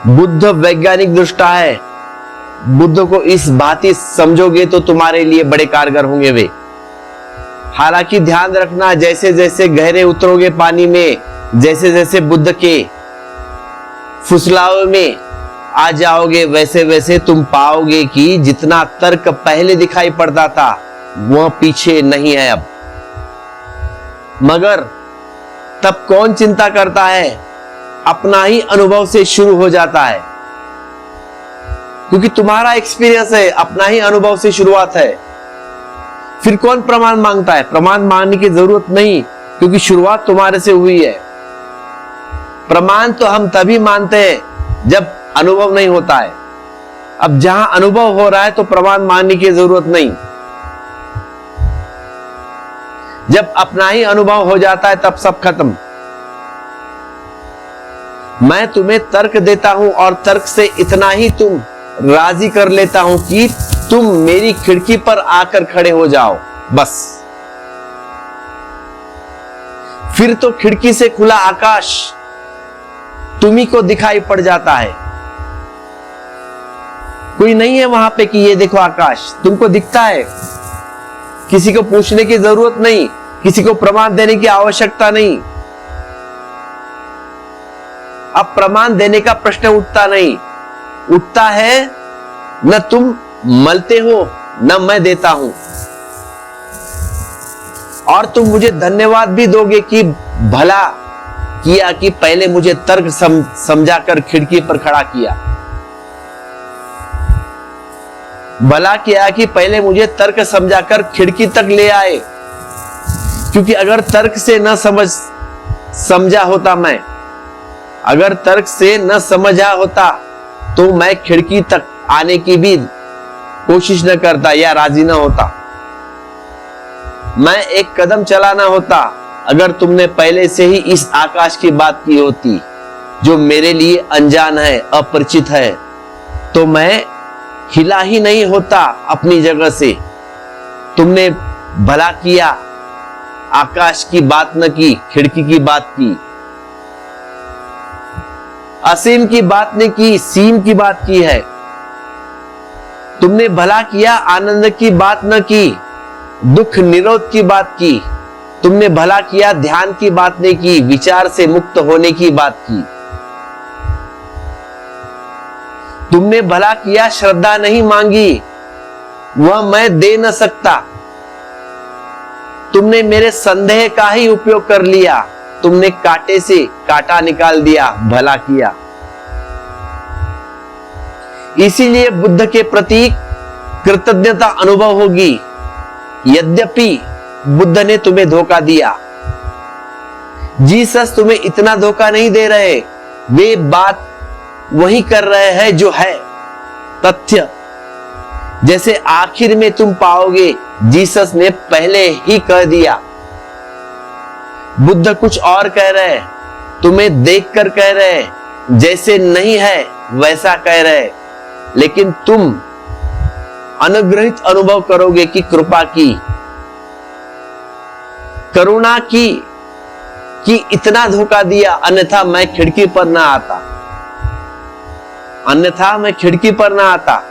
बुद्ध वैज्ञानिक दृष्टा है। बुद्ध को इस भांति समझोगे तो तुम्हारे लिए बड़े कारगर होंगे वे। हालांकि ध्यान रखना, जैसे जैसे गहरे उतरोगे पानी में, जैसे जैसे बुद्ध के फुसलावे में आ जाओगे, वैसे वैसे तुम पाओगे कि जितना तर्क पहले दिखाई पड़ता था वह पीछे नहीं है अब। मगर तब कौन चिंता करता है? अपना ही अनुभव से शुरू हो जाता है, क्योंकि तुम्हारा एक्सपीरियंस है, अपना ही अनुभव से शुरुआत है। फिर कौन प्रमाण मांगता है? प्रमाण मांगने की जरूरत नहीं, क्योंकि शुरुआत तुम्हारे से हुई है। प्रमाण तो हम तभी मानते हैं जब अनुभव नहीं होता है। अब जहां अनुभव हो रहा है तो प्रमाण मानने की जरूरत नहीं। जब अपना ही अनुभव हो जाता है तब सब खत्म। मैं तुम्हें तर्क देता हूं और तर्क से इतना ही तुम राजी कर लेता हूं कि तुम मेरी खिड़की पर आकर खड़े हो जाओ, बस। फिर तो खिड़की से खुला आकाश तुम्ही को दिखाई पड़ जाता है। कोई नहीं है वहां पे कि ये देखो आकाश, तुमको दिखता है। किसी को पूछने की जरूरत नहीं, किसी को प्रमाण देने की आवश्यकता नहीं। अब प्रमाण देने का प्रश्न उठता नहीं। उठता है न तुम मलते हो न मैं देता हूं। और तुम मुझे धन्यवाद भी दोगे कि भला किया कि पहले मुझे तर्क समझाकर खिड़की पर खड़ा किया। भला किया कि पहले मुझे तर्क समझाकर खिड़की तक ले आए, क्योंकि अगर तर्क से न समझा होता मैं, अगर तर्क से न समझा होता तो मैं खिड़की तक आने की भी कोशिश न करता या राजी न होता। मैं एक कदम चला ना होता अगर तुमने पहले से ही इस आकाश की बात की होती, जो मेरे लिए अनजान है, अपरिचित है, तो मैं हिला ही नहीं होता अपनी जगह से। तुमने भला किया, आकाश की बात न की, खिड़की की बात की। असीम की बात ने की, सीम की बात की है। तुमने भला किया, आनंद की बात न की, दुख निरोध की बात की। तुमने भला किया, ध्यान की बात नहीं की, विचार से मुक्त होने की बात की। तुमने भला किया, श्रद्धा नहीं मांगी, वह मैं दे न सकता। तुमने मेरे संदेह का ही उपयोग कर लिया। तुमने कांटे से कांटा निकाल दिया, भला किया। इसीलिए बुद्ध के प्रति कृतज्ञता अनुभव होगी। यद्यपि बुद्ध ने तुम्हें धोखा दिया, जीसस तुम्हें इतना धोखा नहीं दे रहे। वे बात वही कर रहे हैं जो है तथ्य। जैसे आखिर में तुम पाओगे, जीसस ने पहले ही कह दिया। बुद्ध कुछ और कह रहे, तुम्हें देखकर कह रहे, जैसे नहीं है वैसा कह रहे, लेकिन तुम अनुग्रहित अनुभव करोगे कि कृपा की, करुणा की, कि इतना धोखा दिया, अन्यथा मैं खिड़की पर ना आता, अन्यथा मैं खिड़की पर ना आता।